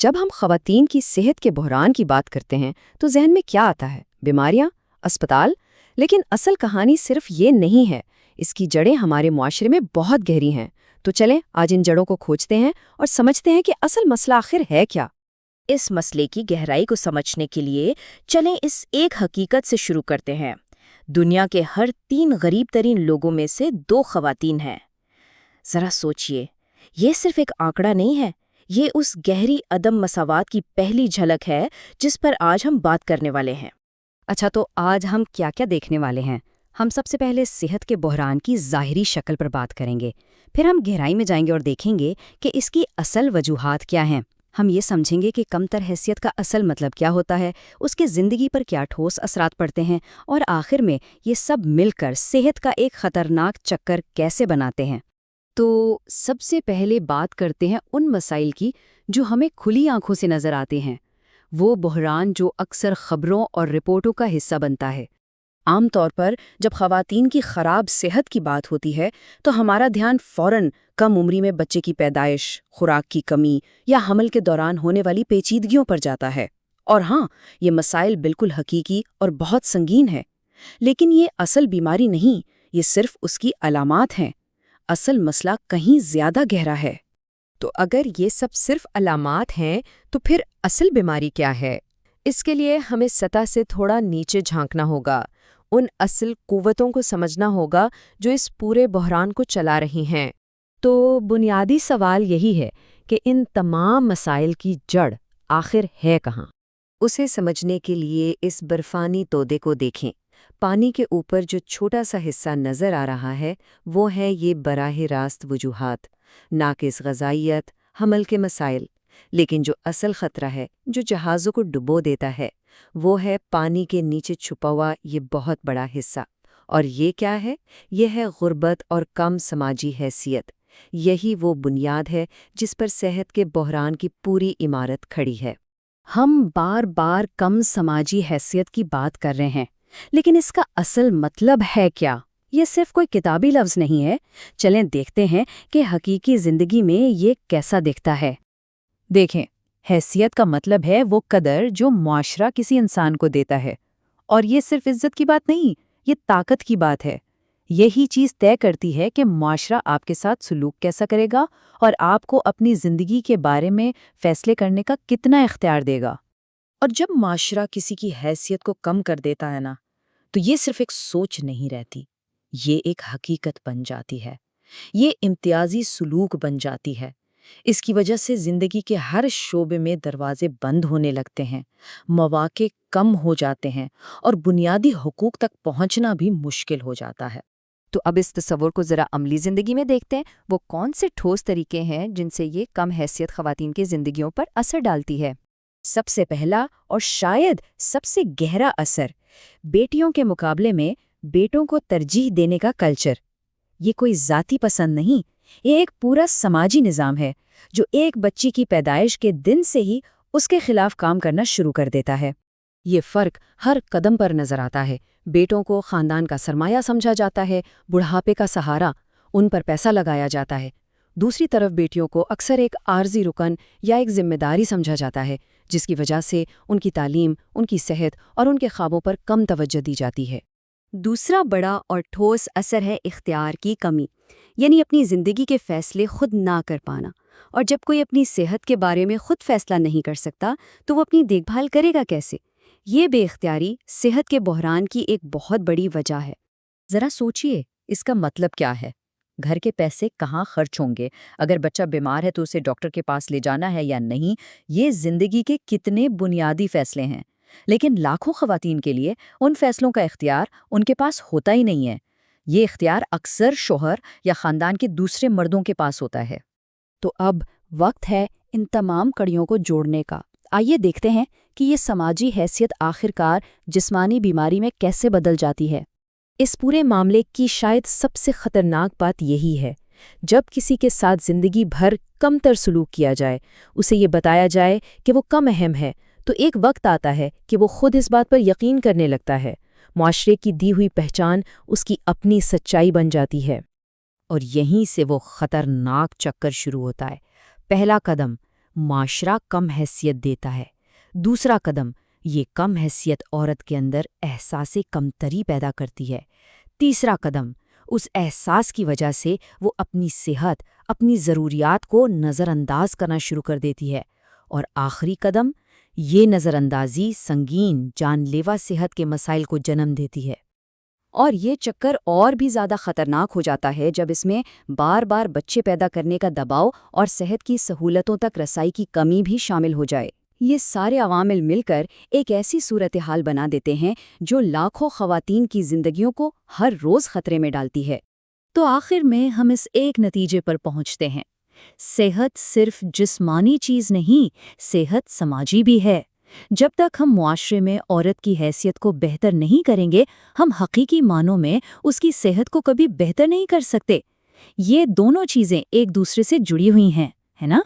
جب ہم خواتین کی صحت کے بحران کی بات کرتے ہیں تو ذہن میں کیا آتا ہے؟ بیماریاں، اسپتال؟ لیکن اصل کہانی صرف یہ نہیں ہے، اس کی جڑیں ہمارے معاشرے میں بہت گہری ہیں۔ تو چلیں آج ان جڑوں کو کھوجتے ہیں اور سمجھتے ہیں کہ اصل مسئلہ آخر ہے کیا۔ اس مسئلے کی گہرائی کو سمجھنے کے لیے چلیں اس ایک حقیقت سے شروع کرتے ہیں۔ دنیا کے ہر 3 غریب ترین لوگوں میں سے 2 خواتین ہیں۔ ذرا سوچئے، یہ صرف ایک آنکڑا نہیں ہے، یہ اس گہری عدم مساوات کی پہلی جھلک ہے جس پر آج ہم بات کرنے والے ہیں۔ اچھا، تو آج ہم کیا کیا دیکھنے والے ہیں؟ ہم سب سے پہلے صحت کے بحران کی ظاہری شکل پر بات کریں گے، پھر ہم گہرائی میں جائیں گے اور دیکھیں گے کہ اس کی اصل وجوہات کیا ہیں۔ ہم یہ سمجھیں گے کہ کم تر حیثیت کا اصل مطلب کیا ہوتا ہے، اس کے زندگی پر کیا ٹھوس اثرات پڑتے ہیں، اور آخر میں یہ سب مل کر صحت کا ایک خطرناک چکر کیسے بناتے ہیں۔ تو سب سے پہلے بات کرتے ہیں ان مسائل کی جو ہمیں کھلی آنکھوں سے نظر آتے ہیں، وہ بحران جو اکثر خبروں اور رپورٹوں کا حصہ بنتا ہے۔ عام طور پر جب خواتین کی خراب صحت کی بات ہوتی ہے تو ہمارا دھیان فوراً کم عمری میں بچے کی پیدائش، خوراک کی کمی یا حمل کے دوران ہونے والی پیچیدگیوں پر جاتا ہے۔ اور ہاں، یہ مسائل بالکل حقیقی اور بہت سنگین ہے، لیکن یہ اصل بیماری نہیں، یہ صرف اس کی علامات ہیں۔ اصل مسئلہ کہیں زیادہ گہرا ہے۔ تو اگر یہ سب صرف علامات ہیں تو پھر اصل بیماری کیا ہے؟ اس کے لیے ہمیں سطح سے تھوڑا نیچے جھانکنا ہوگا، ان اصل قوتوں کو سمجھنا ہوگا جو اس پورے بحران کو چلا رہی ہیں۔ تو بنیادی سوال یہی ہے کہ ان تمام مسائل کی جڑ آخر ہے کہاں؟ اسے سمجھنے کے لیے اس برفانی تودے کو دیکھیں۔ پانی کے اوپر جو چھوٹا سا حصہ نظر آ رہا ہے وہ ہے یہ براہ راست وجوہات، ناقص غذائیت، حمل کے مسائل۔ لیکن جو اصل خطرہ ہے جو جہازوں کو ڈبو دیتا ہے وہ ہے پانی کے نیچے چھپا ہوا یہ بہت بڑا حصہ۔ اور یہ کیا ہے؟ یہ ہے غربت اور کم سماجی حیثیت۔ یہی وہ بنیاد ہے جس پر صحت کے بحران کی پوری عمارت کھڑی ہے۔ ہم بار بار کم سماجی حیثیت کی بات کر رہے ہیں، لیکن اس کا اصل مطلب ہے کیا؟ یہ صرف کوئی کتابی لفظ نہیں ہے۔ چلیں دیکھتے ہیں کہ حقیقی زندگی میں یہ کیسا دکھتا ہے۔ دیکھیں، حیثیت کا مطلب ہے وہ قدر جو معاشرہ کسی انسان کو دیتا ہے، اور یہ صرف عزت کی بات نہیں، یہ طاقت کی بات ہے۔ یہی چیز طے کرتی ہے کہ معاشرہ آپ کے ساتھ سلوک کیسا کرے گا اور آپ کو اپنی زندگی کے بارے میں فیصلے کرنے کا کتنا اختیار دے گا۔ اور جب معاشرہ کسی کی حیثیت کو کم کر دیتا ہے نا، تو یہ صرف ایک سوچ نہیں رہتی، یہ ایک حقیقت بن جاتی ہے، یہ امتیازی سلوک بن جاتی ہے۔ اس کی وجہ سے زندگی کے ہر شعبے میں دروازے بند ہونے لگتے ہیں، مواقع کم ہو جاتے ہیں، اور بنیادی حقوق تک پہنچنا بھی مشکل ہو جاتا ہے۔ تو اب اس تصور کو ذرا عملی زندگی میں دیکھتے ہیں، وہ کون سے ٹھوس طریقے ہیں جن سے یہ کم حیثیت خواتین کی زندگیوں پر اثر ڈالتی ہے؟ سب سے پہلا اور شاید سب سے گہرا اثر، بیٹیوں کے مقابلے میں بیٹوں کو ترجیح دینے کا کلچر۔ یہ کوئی ذاتی پسند نہیں، یہ ایک پورا سماجی نظام ہے جو ایک بچی کی پیدائش کے دن سے ہی اس کے خلاف کام کرنا شروع کر دیتا ہے۔ یہ فرق ہر قدم پر نظر آتا ہے۔ بیٹوں کو خاندان کا سرمایہ سمجھا جاتا ہے، بڑھاپے کا سہارا، ان پر پیسہ لگایا جاتا ہے۔ دوسری طرف بیٹیوں کو اکثر ایک عارضی رکن یا ایک ذمہ داری سمجھا جاتا ہے، جس کی وجہ سے ان کی تعلیم، ان کی صحت اور ان کے خوابوں پر کم توجہ دی جاتی ہے۔ دوسرا بڑا اور ٹھوس اثر ہے اختیار کی کمی، یعنی اپنی زندگی کے فیصلے خود نہ کر پانا۔ اور جب کوئی اپنی صحت کے بارے میں خود فیصلہ نہیں کر سکتا تو وہ اپنی دیکھ بھال کرے گا کیسے؟ یہ بے اختیاری صحت کے بحران کی ایک بہت بڑی وجہ ہے۔ ذرا سوچئے، اس کا مطلب کیا ہے؟ گھر کے پیسے کہاں خرچ ہوں گے؟ اگر بچہ بیمار ہے تو اسے ڈاکٹر کے پاس لے جانا ہے یا نہیں؟ یہ زندگی کے کتنے بنیادی فیصلے ہیں، لیکن لاکھوں خواتین کے لیے ان فیصلوں کا اختیار ان کے پاس ہوتا ہی نہیں ہے۔ یہ اختیار اکثر شوہر یا خاندان کے دوسرے مردوں کے پاس ہوتا ہے۔ تو اب وقت ہے ان تمام کڑیوں کو جوڑنے کا۔ آئیے دیکھتے ہیں کہ یہ سماجی حیثیت آخرکار جسمانی بیماری میں کیسے بدل جاتی ہے۔ اس پورے معاملے کی شاید سب سے خطرناک بات یہی ہے، جب کسی کے ساتھ زندگی بھر کم تر سلوک کیا جائے، اسے یہ بتایا جائے کہ وہ کم اہم ہے، تو ایک وقت آتا ہے کہ وہ خود اس بات پر یقین کرنے لگتا ہے۔ معاشرے کی دی ہوئی پہچان اس کی اپنی سچائی بن جاتی ہے۔ اور یہیں سے وہ خطرناک چکر شروع ہوتا ہے۔ پہلا قدم، معاشرہ کم حیثیت دیتا ہے۔ دوسرا قدم، یہ کم حیثیت عورت کے اندر احساس کمتری پیدا کرتی ہے۔ تیسرا قدم، اس احساس کی وجہ سے وہ اپنی صحت، اپنی ضروریات کو نظر انداز کرنا شروع کر دیتی ہے۔ اور آخری قدم، یہ نظر اندازی سنگین جان لیوا صحت کے مسائل کو جنم دیتی ہے۔ اور یہ چکر اور بھی زیادہ خطرناک ہو جاتا ہے جب اس میں بار بار بچے پیدا کرنے کا دباؤ اور صحت کی سہولتوں تک رسائی کی کمی بھی شامل ہو جائے۔ یہ سارے عوامل مل کر ایک ایسی صورتحال بنا دیتے ہیں جو لاکھوں خواتین کی زندگیوں کو ہر روز خطرے میں ڈالتی ہے۔ تو آخر میں ہم اس ایک نتیجے پر پہنچتے ہیں، صحت صرف جسمانی چیز نہیں، صحت سماجی بھی ہے۔ جب تک ہم معاشرے میں عورت کی حیثیت کو بہتر نہیں کریں گے، ہم حقیقی معنوں میں اس کی صحت کو کبھی بہتر نہیں کر سکتے۔ یہ دونوں چیزیں ایک دوسرے سے جڑی ہوئی ہیں، ہے نا؟